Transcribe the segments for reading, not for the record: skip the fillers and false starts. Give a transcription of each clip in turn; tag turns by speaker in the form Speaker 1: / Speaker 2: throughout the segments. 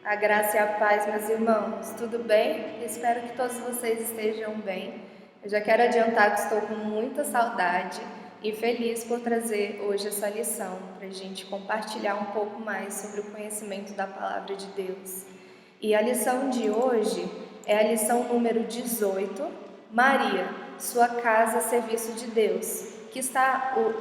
Speaker 1: A graça e a paz, meus irmãos, tudo bem? Espero que todos vocês estejam bem. Eu já quero adiantar que estou com muita saudade e feliz por trazer hoje essa lição para a gente compartilhar um pouco mais sobre o conhecimento da Palavra de Deus. E a lição de hoje é a lição número 18, Maria, sua casa a serviço de Deus,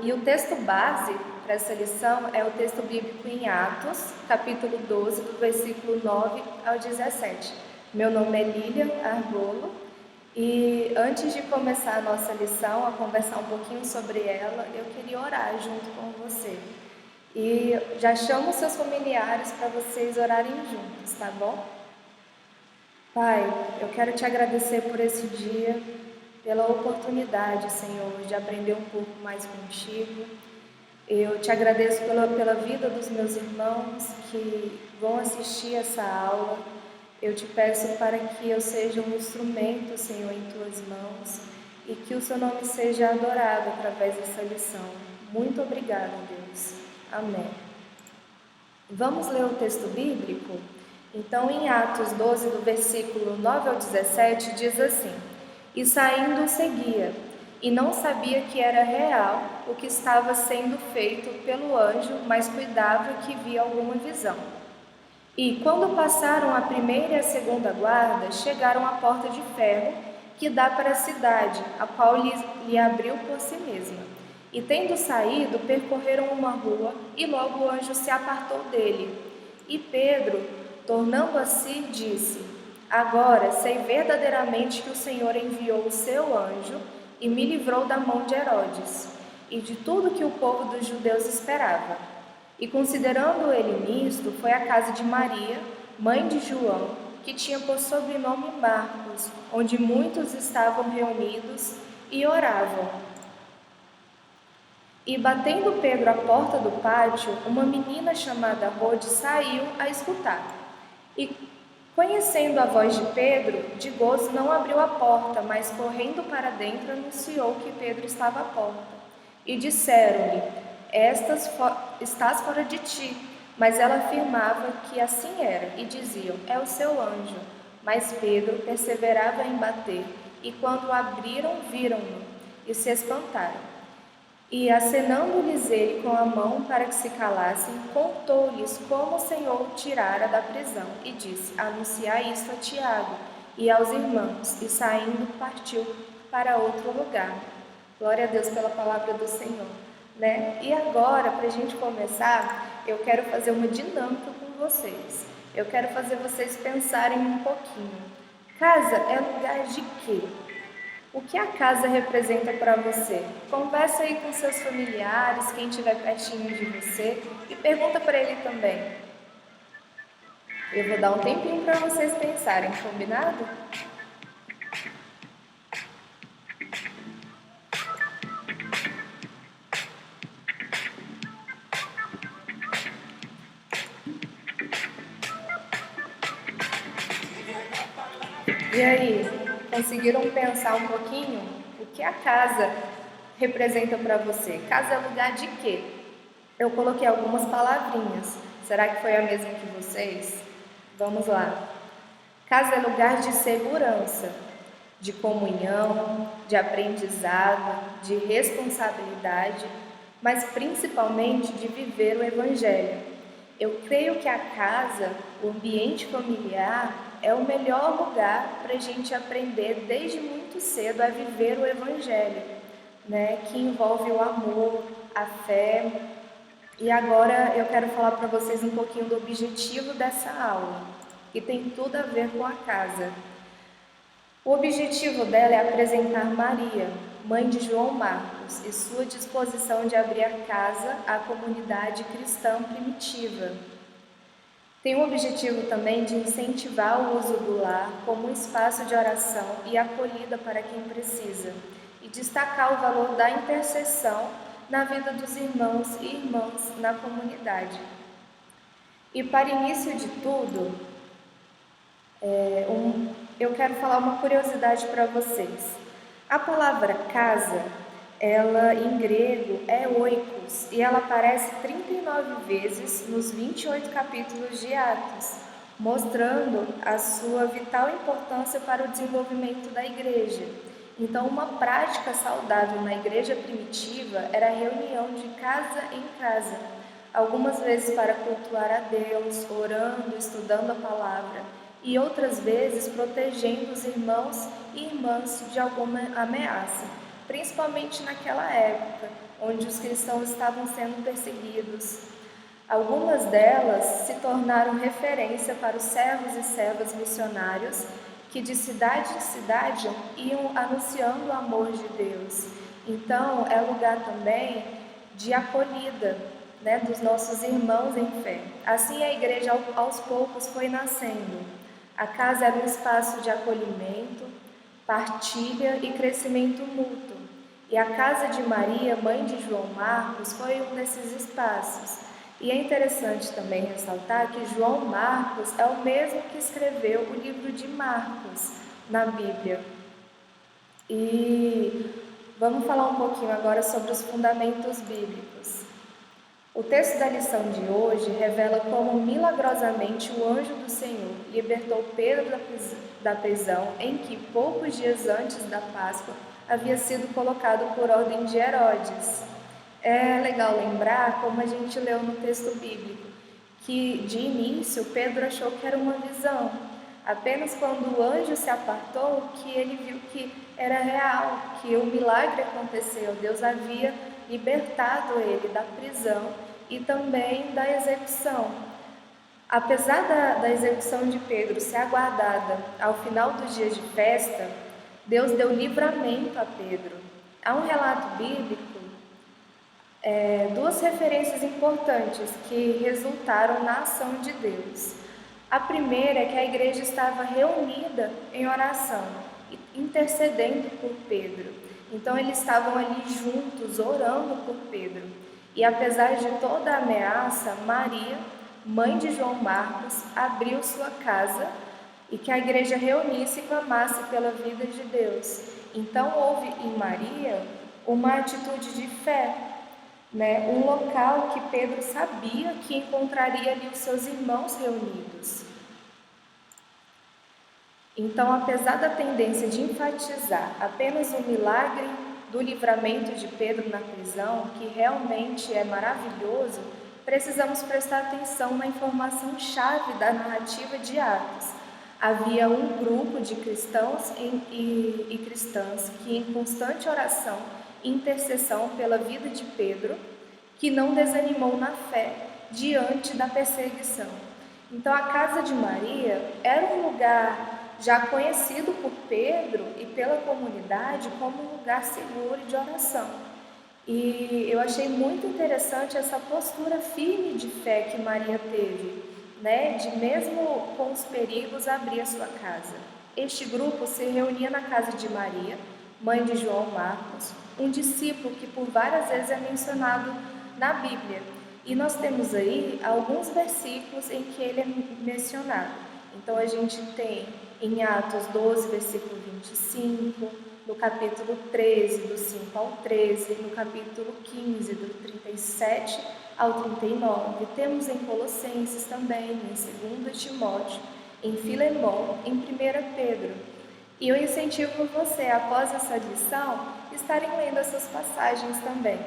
Speaker 1: e o texto base para essa lição é o texto bíblico em Atos, capítulo 12, do versículo 9 ao 17. Meu nome é Lilian Argolo e antes de começar a nossa lição, a conversar um pouquinho sobre ela, eu queria orar junto com você. E já chamo seus familiares para vocês orarem juntos, tá bom? Pai, eu quero te agradecer por esse dia, pela oportunidade, Senhor, de aprender um pouco mais contigo. Eu te agradeço pela vida dos meus irmãos que vão assistir essa aula. Eu te peço para que eu seja um instrumento, Senhor, em tuas mãos e que o seu nome seja adorado através dessa lição. Muito obrigada, Deus. Amém. Vamos ler o texto bíblico? Então, em Atos 12, do versículo 9 ao 17, diz assim: E saindo seguia, e não sabia que era real o que estava sendo feito pelo anjo, mas cuidava que via alguma visão. E quando passaram a primeira e a segunda guarda, chegaram à porta de ferro que dá para a cidade, a qual lhe abriu por si mesma. E tendo saído, percorreram uma rua, e logo o anjo se apartou dele. E Pedro, tornando a si, disse: Agora sei verdadeiramente que o Senhor enviou o seu anjo e me livrou da mão de Herodes e de tudo que o povo dos judeus esperava. E considerando ele nisto, foi à casa de Maria, mãe de João, que tinha por sobrenome Marcos, onde muitos estavam reunidos e oravam. E batendo Pedro à porta do pátio, uma menina chamada Rode saiu a escutar. E conhecendo a voz de Pedro, de gozo não abriu a porta, mas correndo para dentro anunciou que Pedro estava à porta. E disseram-lhe: Estás fora de ti. Mas ela afirmava que assim era, e diziam: É o seu anjo. Mas Pedro perseverava em bater, e quando abriram, viram-no, e se espantaram. E, acenando-lhes ele com a mão para que se calassem, contou-lhes como o Senhor o tirara da prisão, e disse: Anunciai isto a Tiago e aos irmãos. E saindo, partiu para outro lugar. Glória a Deus pela palavra do Senhor. E agora, para a gente começar, eu quero fazer uma dinâmica com vocês. Eu quero fazer vocês pensarem um pouquinho. Casa é lugar de quê? O que a casa representa para você? Conversa aí com seus familiares, quem estiver pertinho de você, e pergunta para ele também. Eu vou dar um tempinho para vocês pensarem, combinado? E aí, conseguiram pensar um pouquinho? O que a casa representa para você? Casa é lugar de quê? Eu coloquei algumas palavrinhas. Será que foi a mesma que vocês? Vamos lá. Casa é lugar de segurança, de comunhão, de aprendizado, de responsabilidade, mas principalmente de viver o Evangelho. Eu creio que a casa, o ambiente familiar, é o melhor lugar para a gente aprender desde muito cedo a viver o Evangelho, que envolve o amor, a fé. E agora eu quero falar para vocês um pouquinho do objetivo dessa aula, que tem tudo a ver com a casa. O objetivo dela é apresentar Maria, mãe de João Marcos, e sua disposição de abrir a casa à comunidade cristã primitiva. Tem o objetivo também de incentivar o uso do lar como um espaço de oração e acolhida para quem precisa, e destacar o valor da intercessão na vida dos irmãos e irmãs na comunidade. E para início de tudo, eu quero falar uma curiosidade para vocês. A palavra casa, ela em grego é oikos, e ela aparece 39 vezes nos 28 capítulos de Atos. mostrando a sua vital importância para o desenvolvimento da igreja. Então, uma prática saudável na igreja primitiva era a reunião de casa em casa, algumas vezes para cultuar a Deus, orando, estudando a palavra, e outras vezes protegendo os irmãos e irmãs de alguma ameaça, principalmente naquela época, onde os cristãos estavam sendo perseguidos. Algumas delas se tornaram referência para os servos e servas missionários que de cidade em cidade iam anunciando o amor de Deus. Então, é lugar também de acolhida, né, dos nossos irmãos em fé. Assim, a igreja aos poucos foi nascendo. A casa era um espaço de acolhimento, partilha e crescimento mútuo. E a casa de Maria, mãe de João Marcos, foi um desses espaços. E é interessante também ressaltar que João Marcos é o mesmo que escreveu o livro de Marcos na Bíblia. E vamos falar um pouquinho agora sobre os fundamentos bíblicos. O texto da lição de hoje revela como milagrosamente o anjo do Senhor libertou Pedro da prisão em que, poucos dias antes da Páscoa, havia sido colocado por ordem de Herodes. É legal lembrar, como a gente leu no texto bíblico, que de início Pedro achou que era uma visão. Apenas quando o anjo se apartou que ele viu que era real, que o milagre aconteceu. Deus havia libertado ele da prisão e também da execução. Apesar da execução de Pedro ser aguardada ao final dos dias de festa, Deus deu livramento a Pedro. Há um relato bíblico, duas referências importantes que resultaram na ação de Deus. A primeira é que a igreja estava reunida em oração, intercedendo por Pedro. Então eles estavam ali juntos, orando por Pedro. E apesar de toda a ameaça, Maria, mãe de João Marcos, abriu sua casa e que a igreja reunisse e clamasse pela vida de Deus. Então houve em Maria uma atitude de fé, né? Um local que Pedro sabia que encontraria ali os seus irmãos reunidos. Então, apesar da tendência de enfatizar apenas o milagre do livramento de Pedro na prisão, que realmente é maravilhoso, precisamos prestar atenção na informação-chave da narrativa de Atos. Havia um grupo de cristãos e cristãs que, em constante oração e intercessão pela vida de Pedro, que não desanimou na fé diante da perseguição. Então, a casa de Maria era um lugar já conhecido por Pedro e pela comunidade como um lugar seguro de oração. E eu achei muito interessante essa postura firme de fé que Maria teve, né, de mesmo com os perigos abrir a sua casa. Este grupo se reunia na casa de Maria, mãe de João Marcos, um discípulo que por várias vezes é mencionado na Bíblia. E nós temos aí alguns versículos em que ele é mencionado. Então a gente tem em Atos 12, versículo 25, no capítulo 13, do 5 ao 13, no capítulo 15, do 37 ao 39. Temos em Colossenses também, em 2 Timóteo, em Filemão, em 1 Pedro. E eu incentivo você, após essa lição, estarem lendo essas passagens também.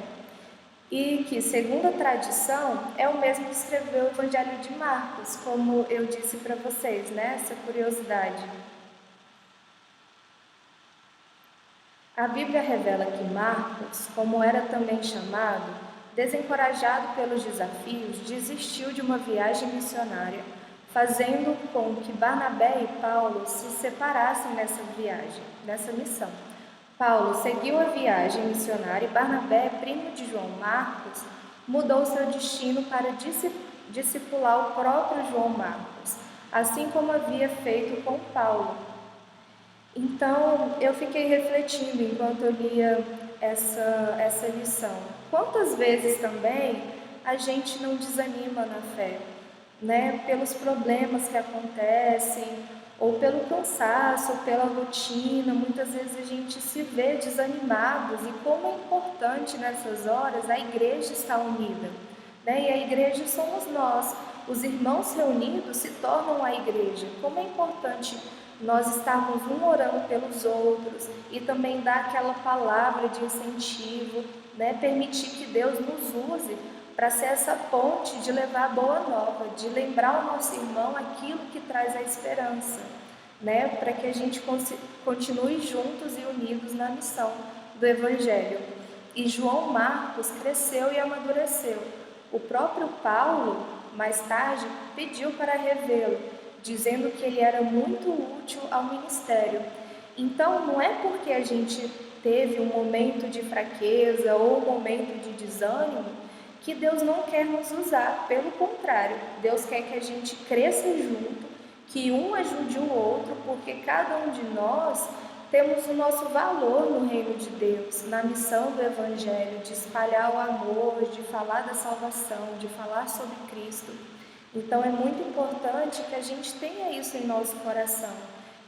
Speaker 1: E que, segundo a tradição, é o mesmo que escreveu o Evangelho de Marcos, como eu disse para vocês, né? Essa curiosidade. A Bíblia revela que Marcos, como era também chamado, desencorajado pelos desafios, desistiu de uma viagem missionária, fazendo com que Barnabé e Paulo se separassem nessa viagem, nessa missão. Paulo seguiu a viagem missionária e Barnabé, primo de João Marcos, mudou seu destino para discipular o próprio João Marcos, assim como havia feito com Paulo. Então, eu fiquei refletindo enquanto eu lia essa lição. Quantas vezes também a gente não desanima na fé, né? Pelos problemas que acontecem, ou pelo cansaço, ou pela rotina, muitas vezes a gente se vê desanimados, e como é importante nessas horas a igreja estar unida, né? E a igreja somos nós, os irmãos reunidos se tornam a igreja. Como é importante nós estarmos um orando pelos outros e também dar aquela palavra de incentivo, né? Permitir que Deus nos use para ser essa ponte de levar a boa nova, de lembrar ao nosso irmão aquilo que traz a esperança, né? Para que a gente continue juntos e unidos na missão do Evangelho. E João Marcos cresceu e amadureceu. O próprio Paulo, mais tarde, pediu para revê-lo, dizendo que ele era muito útil ao ministério. Então, não é porque a gente teve um momento de fraqueza ou um momento de desânimo que Deus não quer nos usar. Pelo contrário, Deus quer que a gente cresça junto, que um ajude o outro, porque cada um de nós temos o nosso valor no reino de Deus, na missão do Evangelho, de espalhar o amor, de falar da salvação, de falar sobre Cristo. Então é muito importante que a gente tenha isso em nosso coração,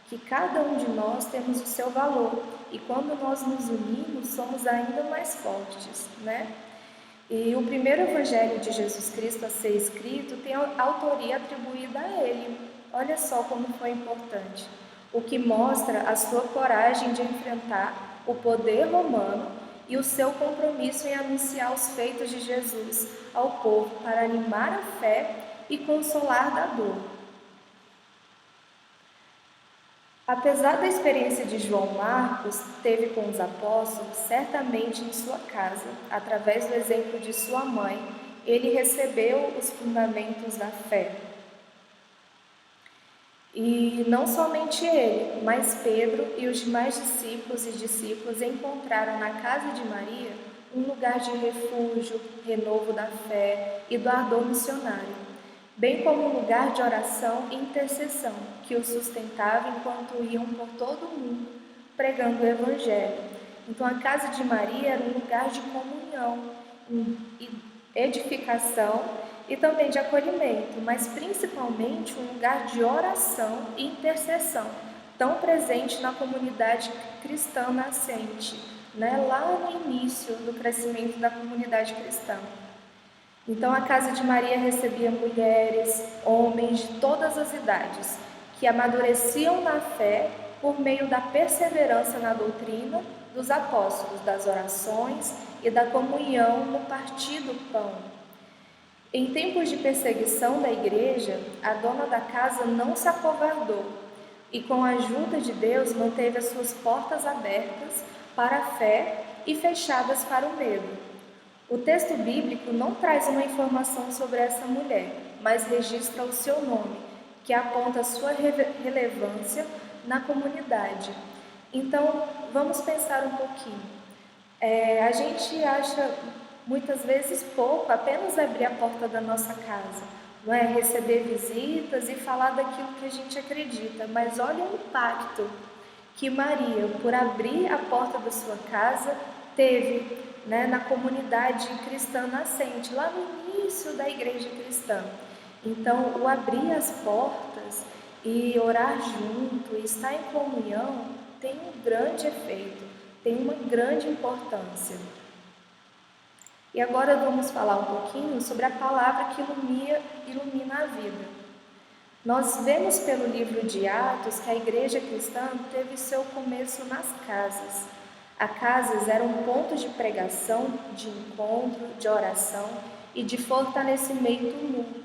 Speaker 1: que cada um de nós temos o seu valor, e quando nós nos unimos, somos ainda mais fortes, né? E o primeiro Evangelho de Jesus Cristo a ser escrito tem a autoria atribuída a ele. Olha só como foi importante. O que mostra a sua coragem de enfrentar o poder romano e o seu compromisso em anunciar os feitos de Jesus ao povo para animar a fé e consolar da dor. Apesar da experiência de João Marcos teve com os apóstolos, certamente em sua casa, através do exemplo de sua mãe, ele recebeu os fundamentos da fé. E não somente ele, mas Pedro e os demais discípulos e discípulas encontraram na casa de Maria um lugar de refúgio, renovo da fé e do ardor missionário, bem como um lugar de oração e intercessão que os sustentava enquanto iam por todo o mundo pregando o Evangelho. Então a casa de Maria era um lugar de comunhão, edificação e também de acolhimento, mas principalmente um lugar de oração e intercessão, tão presente na comunidade cristã nascente, né? Lá no início do crescimento da comunidade cristã. Então a casa de Maria recebia mulheres, homens de todas as idades, que amadureciam na fé por meio da perseverança na doutrina dos apóstolos, das orações e da comunhão no partir do pão. Em tempos de perseguição da igreja, a dona da casa não se acovardou e, com a ajuda de Deus, manteve as suas portas abertas para a fé e fechadas para o medo. O texto bíblico não traz uma informação sobre essa mulher, mas registra o seu nome, que aponta a sua relevância na comunidade. Então, vamos pensar um pouquinho. A gente acha muitas vezes pouco apenas abrir a porta da nossa casa, não é? Receber visitas e falar daquilo que a gente acredita, mas olha o impacto que Maria, por abrir a porta da sua casa, teve, né, na comunidade cristã nascente, lá no início da igreja cristã. Então, o abrir as portas e orar junto, e estar em comunhão, tem um grande efeito, tem uma grande importância. E agora vamos falar um pouquinho sobre a palavra que ilumina a vida. Nós vemos pelo livro de Atos que a igreja cristã teve seu começo nas casas. As casas eram um ponto de pregação, de encontro, de oração e de fortalecimento mútuo.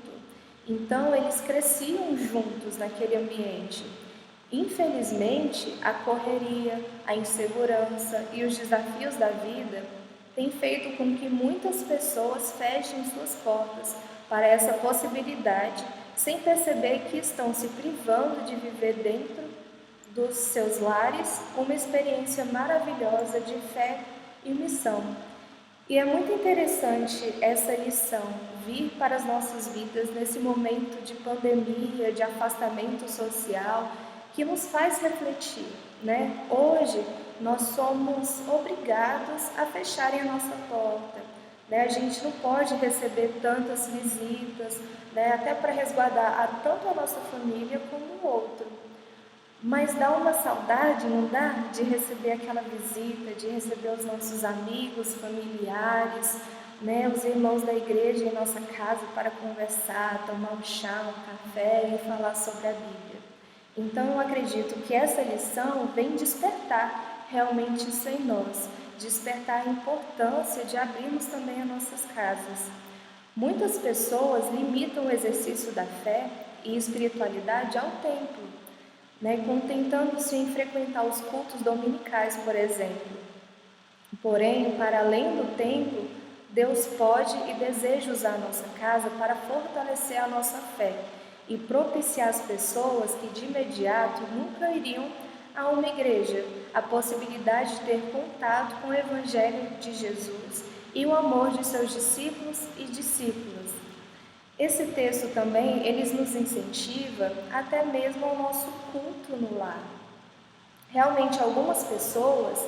Speaker 1: Então eles cresciam juntos naquele ambiente. Infelizmente, a correria, a insegurança e os desafios da vida tem feito com que muitas pessoas fechem suas portas para essa possibilidade, sem perceber que estão se privando de viver dentro dos seus lares uma experiência maravilhosa de fé e missão. E é muito interessante essa lição vir para as nossas vidas nesse momento de pandemia, de afastamento social, que nos faz refletir, né? Hoje nós somos obrigados a fecharem a nossa porta, né? A gente não pode receber tantas visitas, né? Até para resguardar tanto a nossa família como o outro. Mas dá uma saudade, não dá? De receber aquela visita, de receber os nossos amigos, familiares, né, os irmãos da igreja em nossa casa para conversar, tomar um chá, um café e falar sobre a Bíblia. Então eu acredito que essa lição vem despertar realmente isso em nós, despertar a importância de abrirmos também as nossas casas. Muitas pessoas limitam o exercício da fé e espiritualidade ao templo, né, contentando-se em frequentar os cultos dominicais, por exemplo. Porém, para além do templo, Deus pode e deseja usar a nossa casa para fortalecer a nossa fé e propiciar às pessoas que de imediato nunca iriam a uma igreja a possibilidade de ter contato com o Evangelho de Jesus e o amor de seus discípulos e discípulas. Esse texto também, ele nos incentiva até mesmo ao nosso culto no lar. Realmente, algumas pessoas,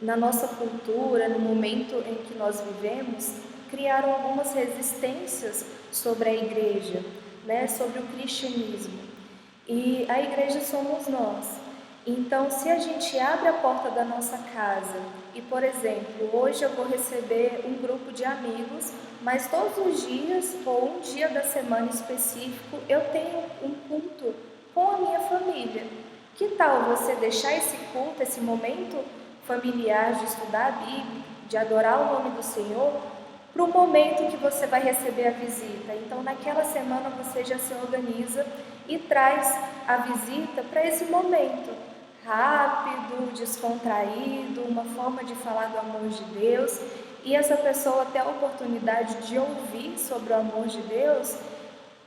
Speaker 1: na nossa cultura, no momento em que nós vivemos, criaram algumas resistências sobre a igreja, né, sobre o cristianismo. E a igreja somos nós. Então, se a gente abre a porta da nossa casa e, por exemplo, hoje eu vou receber um grupo de amigos, mas todos os dias ou um dia da semana específico eu tenho um culto com a minha família. Que tal você deixar esse culto, esse momento familiar de estudar a Bíblia, de adorar o nome do Senhor, para o momento que você vai receber a visita? Então, naquela semana você já se organiza e traz a visita para esse momento rápido, descontraído, uma forma de falar do amor de Deus, e essa pessoa ter a oportunidade de ouvir sobre o amor de Deus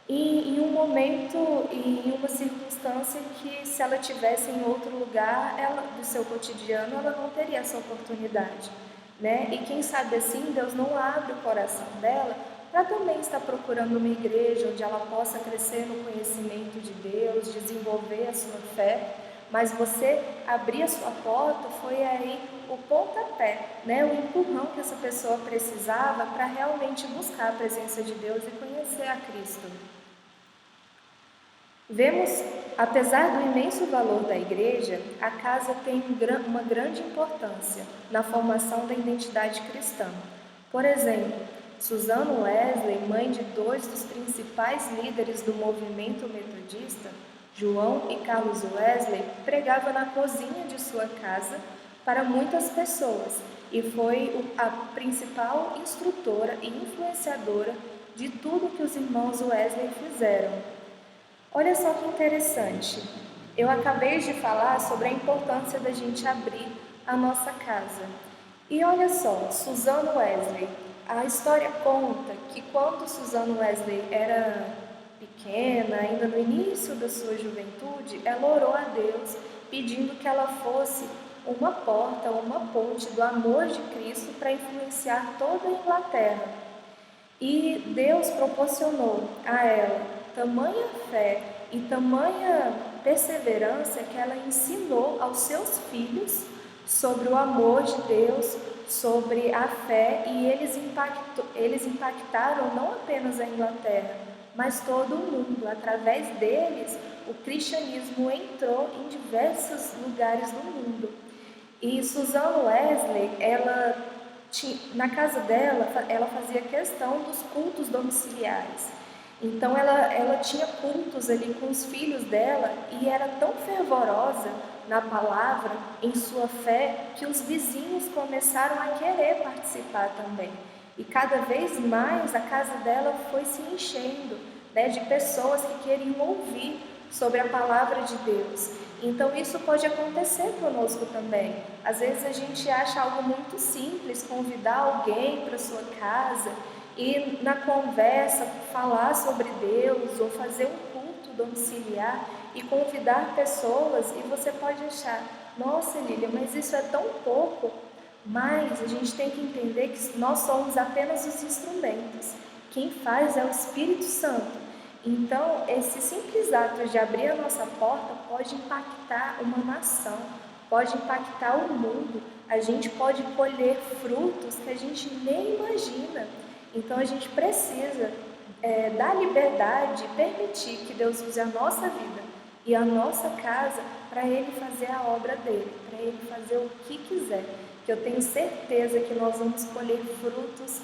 Speaker 1: em um momento, em uma circunstância que, se ela tivesse em outro lugar do seu cotidiano, ela não teria essa oportunidade, né? E quem sabe assim, Deus não abre o coração dela para também estar procurando uma igreja onde ela possa crescer no conhecimento de Deus, desenvolver a sua fé. Mas você abrir a sua porta foi aí o pontapé, né? O empurrão que essa pessoa precisava para realmente buscar a presença de Deus e conhecer a Cristo. Vemos, apesar do imenso valor da igreja, a casa tem uma grande importância na formação da identidade cristã. Por exemplo, Susan Wesley, mãe de dois dos principais líderes do movimento metodista, João e Carlos Wesley, pregava na cozinha de sua casa para muitas pessoas e foi a principal instrutora e influenciadora de tudo que os irmãos Wesley fizeram. Olha só que interessante, eu acabei de falar sobre a importância da gente abrir a nossa casa. E olha só, Susan Wesley, a história conta que quando Susan Wesley era pequena, ainda no início da sua juventude, ela orou a Deus pedindo que ela fosse uma porta, uma ponte do amor de Cristo para influenciar toda a Inglaterra. E Deus proporcionou a ela tamanha fé e tamanha perseverança que ela ensinou aos seus filhos sobre o amor de Deus, sobre a fé, e eles impactaram não apenas a Inglaterra, mas todo o mundo. Através deles, o cristianismo entrou em diversos lugares do mundo. E Susan Wesley, na casa dela, ela fazia questão dos cultos domiciliares. Então ela tinha cultos ali com os filhos dela e era tão fervorosa na palavra, em sua fé, que os vizinhos começaram a querer participar também. E cada vez mais a casa dela foi se enchendo, né, de pessoas que queriam ouvir sobre a palavra de Deus. Então isso pode acontecer conosco também. Às vezes a gente acha algo muito simples, convidar alguém para sua casa e na conversa falar sobre Deus ou fazer um culto domiciliar e convidar pessoas, e você pode achar, nossa Lília, mas isso é tão pouco. Mas a gente tem que entender que nós somos apenas os instrumentos. Quem faz é o Espírito Santo. Então, esse simples ato de abrir a nossa porta pode impactar uma nação, pode impactar o mundo. A gente pode colher frutos que a gente nem imagina. Então, a gente precisa dar liberdade, permitir que Deus use a nossa vida e a nossa casa para Ele fazer a obra dEle, para Ele fazer o que quiser. Que eu tenho certeza que nós vamos colher frutos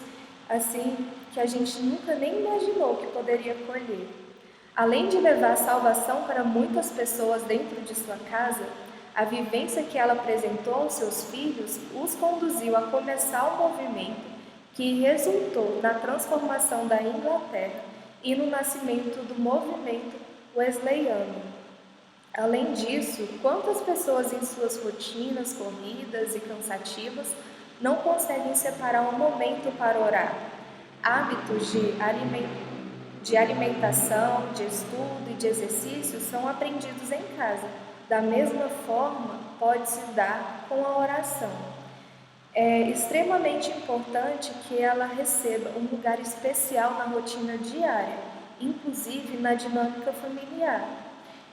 Speaker 1: assim que a gente nunca nem imaginou que poderia colher. Além de levar salvação para muitas pessoas dentro de sua casa, a vivência que ela apresentou aos seus filhos os conduziu a começar um movimento que resultou na transformação da Inglaterra e no nascimento do movimento wesleyano. Além disso, quantas pessoas em suas rotinas corridas e cansativas não conseguem separar um momento para orar? Hábitos de alimentação, de estudo e de exercício são aprendidos em casa. Da mesma forma, pode-se dar com a oração. É extremamente importante que ela receba um lugar especial na rotina diária, inclusive na dinâmica familiar.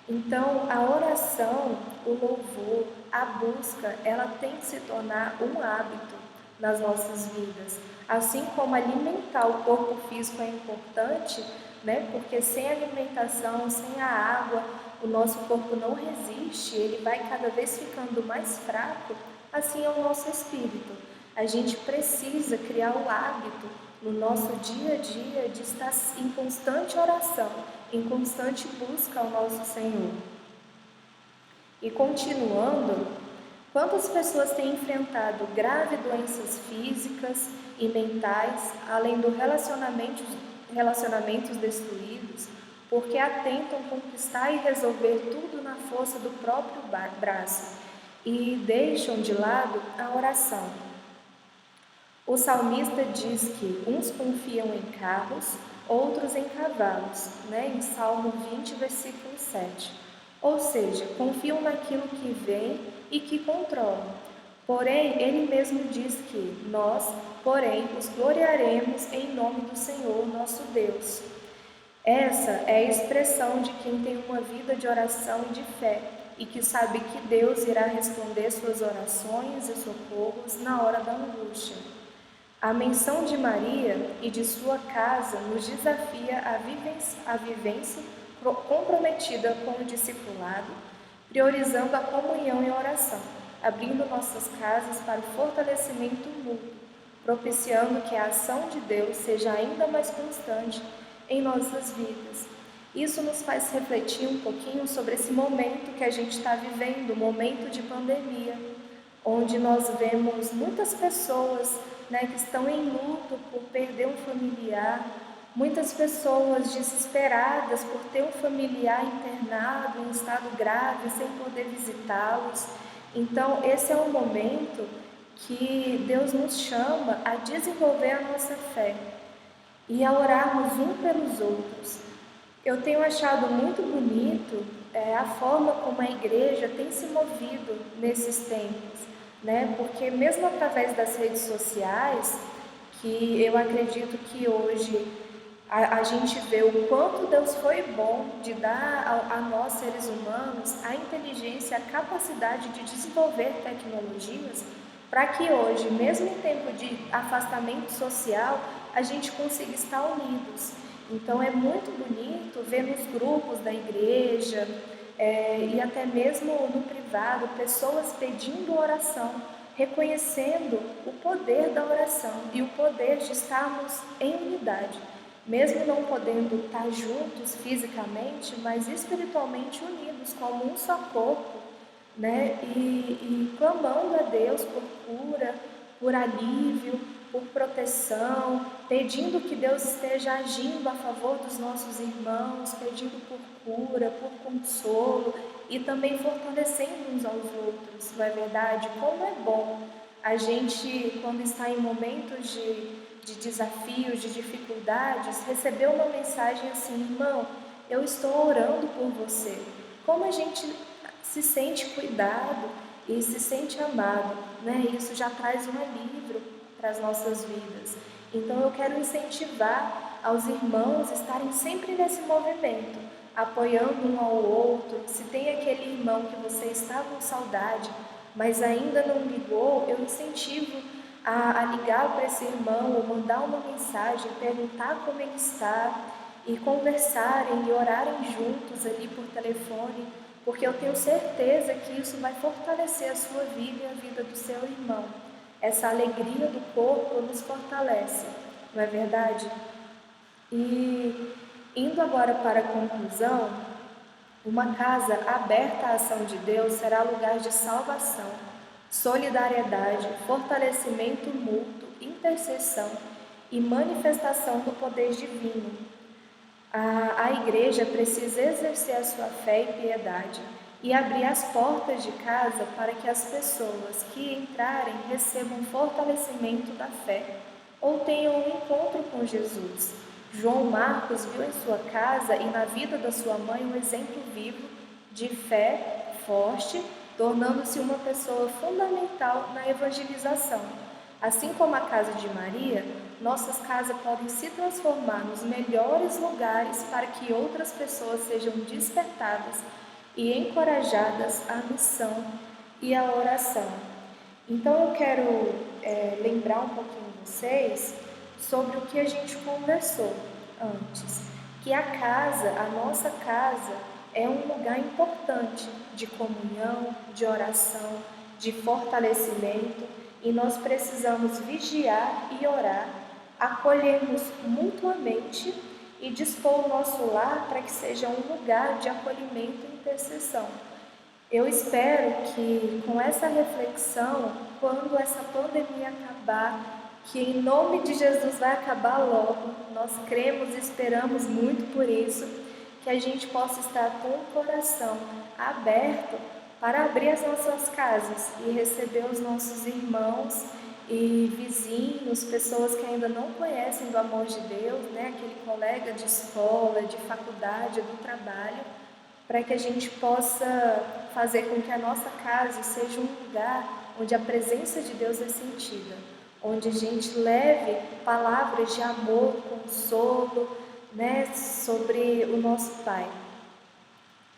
Speaker 1: Então, a oração, o louvor, a busca, ela tem que se tornar um hábito nas nossas vidas. Assim como alimentar o corpo físico é importante, né? Porque sem alimentação, sem a água, o nosso corpo não resiste, ele vai cada vez ficando mais fraco, assim é o nosso espírito. A gente precisa criar o hábito no nosso dia a dia de estar em constante oração, em constante busca ao nosso Senhor. E continuando, quantas pessoas têm enfrentado graves doenças físicas e mentais, além dos relacionamentos destruídos, porque atentam conquistar e resolver tudo na força do próprio braço e deixam de lado a oração. O salmista diz que uns confiam em carros, outros em cavalos, em Salmo 20, versículo 7. Ou seja, confiam naquilo que vem e que controlam. Porém, ele mesmo diz que nós, porém, os gloriaremos em nome do Senhor, nosso Deus. Essa é a expressão de quem tem uma vida de oração e de fé e que sabe que Deus irá responder suas orações e socorros na hora da angústia. A menção de Maria e de sua casa nos desafia a vivência comprometida com o discipulado, priorizando a comunhão e a oração, abrindo nossas casas para o fortalecimento mútuo, propiciando que a ação de Deus seja ainda mais constante em nossas vidas. Isso nos faz refletir um pouquinho sobre esse momento que a gente está vivendo, um momento de pandemia, onde nós vemos muitas pessoas que estão em luto por perder um familiar, muitas pessoas desesperadas por ter um familiar internado em estado grave, sem poder visitá-los. Então, esse é um momento que Deus nos chama a desenvolver a nossa fé e a orarmos um pelos outros. Eu tenho achado muito bonito a forma como a igreja tem se movido nesses tempos, porque mesmo através das redes sociais, que eu acredito que hoje a gente vê o quanto Deus foi bom de dar a nós, seres humanos, a inteligência, a capacidade de desenvolver tecnologias para que hoje, mesmo em tempo de afastamento social, a gente consiga estar unidos. Então é muito bonito ver nos grupos da igreja e até mesmo no privado, pessoas pedindo oração, reconhecendo o poder da oração e o poder de estarmos em unidade, mesmo não podendo estar juntos fisicamente, mas espiritualmente unidos como um só corpo, e clamando a Deus por cura, por alívio, por proteção, pedindo que Deus esteja agindo a favor dos nossos irmãos, pedindo por cura, por consolo e também fortalecendo uns aos outros. Não é verdade? Como é bom a gente, quando está em momentos de desafios, de dificuldades, receber uma mensagem assim: irmão, eu estou orando por você. Como a gente se sente cuidado e se sente amado, Isso já traz um alívio para as nossas vidas. Então eu quero incentivar aos irmãos estarem sempre nesse movimento, apoiando um ao outro. Se tem aquele irmão que você está com saudade, mas ainda não ligou, eu incentivo a ligar para esse irmão, ou mandar uma mensagem, perguntar como ele está, e conversarem e orarem juntos ali por telefone, porque eu tenho certeza que isso vai fortalecer a sua vida e a vida do seu irmão. Essa alegria do corpo nos fortalece. não é verdade? E indo agora para a conclusão, uma casa aberta à ação de Deus será lugar de salvação, solidariedade, fortalecimento mútuo, intercessão e manifestação do poder divino. A igreja precisa exercer a sua fé e piedade e abrir as portas de casa para que as pessoas que entrarem recebam fortalecimento da fé ou tenham um encontro com Jesus. João Marcos viu em sua casa e na vida da sua mãe um exemplo vivo de fé forte, tornando-se uma pessoa fundamental na evangelização. Assim como a casa de Maria, nossas casas podem se transformar nos melhores lugares para que outras pessoas sejam despertadas e encorajadas à missão e à oração. Então eu quero lembrar um pouquinho vocês sobre o que a gente conversou antes, que a nossa casa, é um lugar importante de comunhão, de oração, de fortalecimento, e nós precisamos vigiar e orar, acolhermos mutuamente e dispor o nosso lar para que seja um lugar de acolhimento e intercessão. Eu espero que com essa reflexão, quando essa pandemia acabar, que em nome de Jesus vai acabar logo, nós cremos e esperamos muito por isso, que a gente possa estar com o coração aberto para abrir as nossas casas e receber os nossos irmãos e vizinhos, pessoas que ainda não conhecem do amor de Deus, né? Aquele colega de escola, de faculdade, do trabalho, para que a gente possa fazer com que a nossa casa seja um lugar onde a presença de Deus é sentida, onde a gente leve palavras de amor, consolo, né, sobre o nosso Pai.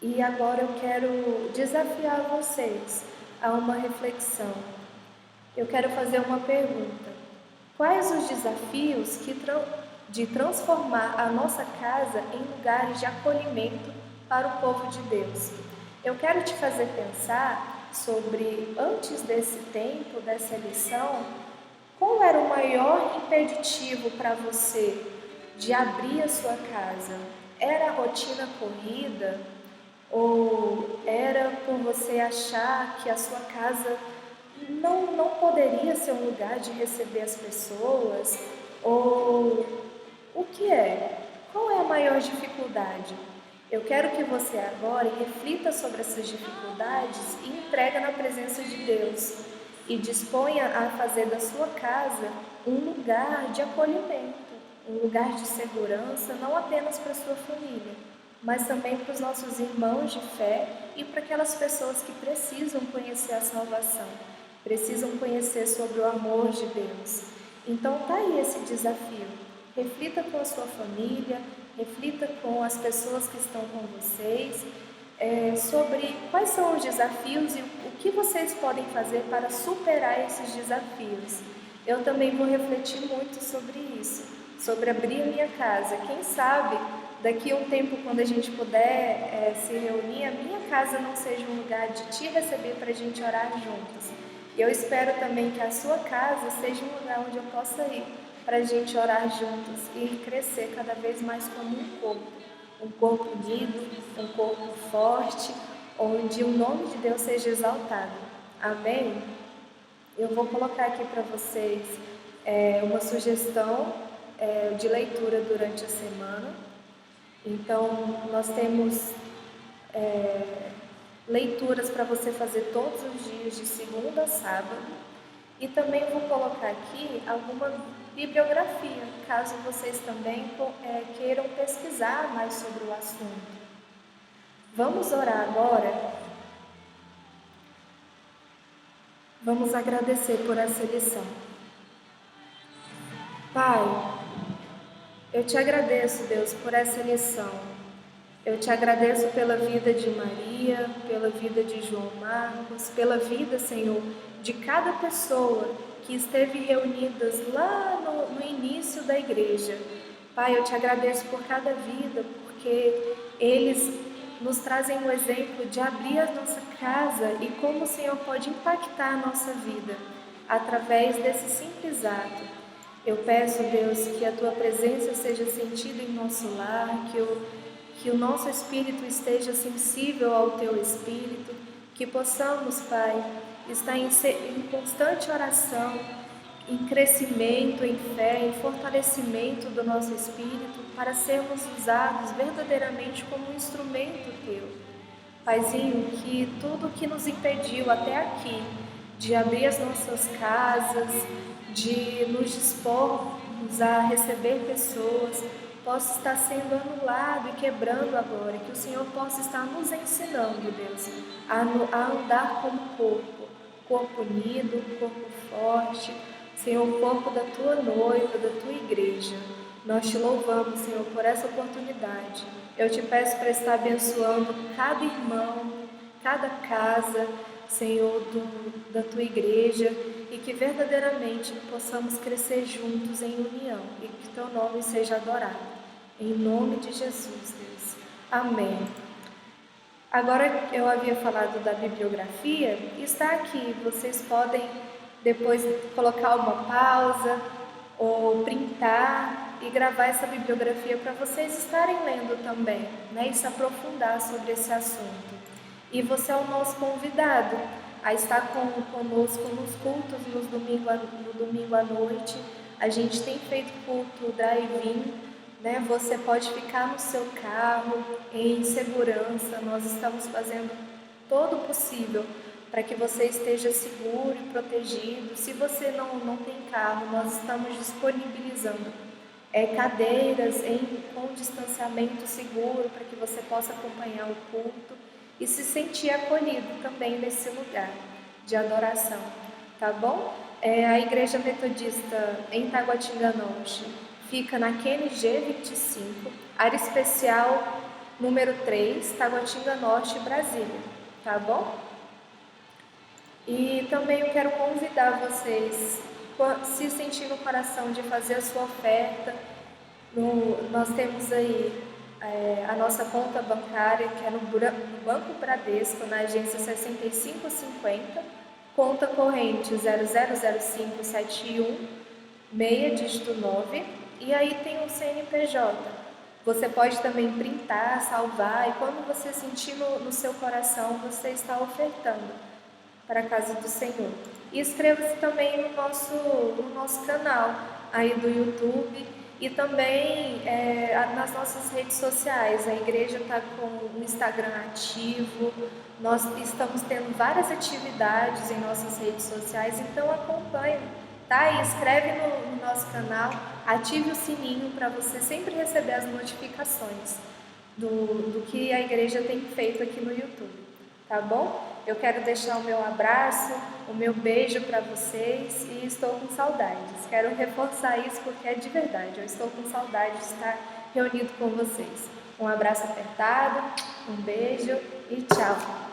Speaker 1: E agora eu quero desafiar vocês a uma reflexão. Eu quero fazer uma pergunta. Quais os desafios de transformar a nossa casa em lugares de acolhimento para o povo de Deus? Eu quero te fazer pensar sobre, antes desse tempo, dessa lição, qual era o maior impeditivo para você de abrir a sua casa? Era a rotina corrida? Ou era por você achar que a sua casa não poderia ser um lugar de receber as pessoas? Ou o que é? Qual é a maior dificuldade? Eu quero que você agora reflita sobre essas dificuldades e entregue na presença de Deus e disponha a fazer da sua casa um lugar de acolhimento, um lugar de segurança, não apenas para a sua família, mas também para os nossos irmãos de fé e para aquelas pessoas que precisam conhecer a salvação, precisam conhecer sobre o amor de Deus. Então tá aí esse desafio. Reflita com a sua família, reflita com as pessoas que estão com vocês, sobre quais são os desafios e o que vocês podem fazer para superar esses desafios. Eu também vou refletir muito sobre isso, sobre abrir a minha casa. Quem sabe, daqui a um tempo, quando a gente puder se reunir, a minha casa não seja um lugar de te receber para a gente orar juntos. E eu espero também que a sua casa seja um lugar onde eu possa ir para a gente orar juntos e crescer cada vez mais como um corpo unido, um corpo forte, onde o nome de Deus seja exaltado. Amém? Eu vou colocar aqui para vocês uma sugestão de leitura durante a semana. Então, nós temos leituras para você fazer todos os dias, de segunda a sábado. E também vou colocar aqui alguma bibliografia, caso vocês também queiram pesquisar mais sobre o assunto. Vamos orar agora? Vamos agradecer por essa lição. Pai, eu te agradeço, Deus, por essa lição. Eu te agradeço pela vida de Maria, pela vida de João Marcos, pela vida, Senhor, de cada pessoa que esteve reunidas lá no início da igreja. Pai, eu te agradeço por cada vida, porque eles nos trazem um exemplo de abrir a nossa casa e como o Senhor pode impactar a nossa vida através desse simples ato. Eu peço, Deus, que a Tua presença seja sentida em nosso lar, que o nosso espírito esteja sensível ao Teu Espírito, que possamos, Pai, estar em constante oração, em crescimento, em fé, em fortalecimento do nosso espírito, para sermos usados verdadeiramente como um instrumento Teu. Paizinho, que tudo que nos impediu até aqui de abrir as nossas casas, de nos dispormos a receber pessoas, possa estar sendo anulado e quebrando agora, que o Senhor possa estar nos ensinando, Deus, a andar como corpo unido, corpo forte, Senhor, o corpo da Tua noiva, da Tua igreja. Nós te louvamos, Senhor, por essa oportunidade. Eu te peço para estar abençoando cada irmão, cada casa, Senhor, da Tua igreja, e que verdadeiramente possamos crescer juntos em união e que Teu nome seja adorado. Em nome de Jesus, Deus. Amém. Agora eu havia falado da bibliografia, está aqui. Vocês podem depois colocar uma pausa ou printar e gravar essa bibliografia para vocês estarem lendo também, né? E se aprofundar sobre esse assunto. E você é o nosso convidado a estar conosco nos cultos no domingo à noite. A gente tem feito culto drive-in, né? Você pode ficar no seu carro em segurança. Nós estamos fazendo todo o possível para que você esteja seguro e protegido. Se você não tem carro, nós estamos disponibilizando cadeiras com distanciamento seguro para que você possa acompanhar o culto e se sentir acolhido também nesse lugar de adoração, tá bom? A Igreja Metodista em Taguatinga Norte fica na QNG 25, área especial número 3, Taguatinga Norte, Brasília, tá bom? E também eu quero convidar vocês, se sentir no coração de fazer a sua oferta, nós temos aí a nossa conta bancária, que é no Banco Bradesco, na agência 6550, conta corrente 000571, dígito 9, e aí tem o CNPJ. Você pode também printar, salvar, e quando você sentir no seu coração, você está ofertando para a casa do Senhor. E inscreva-se também no nosso canal aí do YouTube e também nas nossas redes sociais. A igreja está com o Instagram ativo, nós estamos tendo várias atividades em nossas redes sociais, então acompanhe, tá? E inscreve no nosso canal, ative o sininho para você sempre receber as notificações do que a igreja tem feito aqui no YouTube, tá bom? Eu quero deixar o meu abraço, o meu beijo para vocês e estou com saudades. Quero reforçar isso porque é de verdade. Eu estou com saudade de estar reunido com vocês. Um abraço apertado, um beijo e tchau!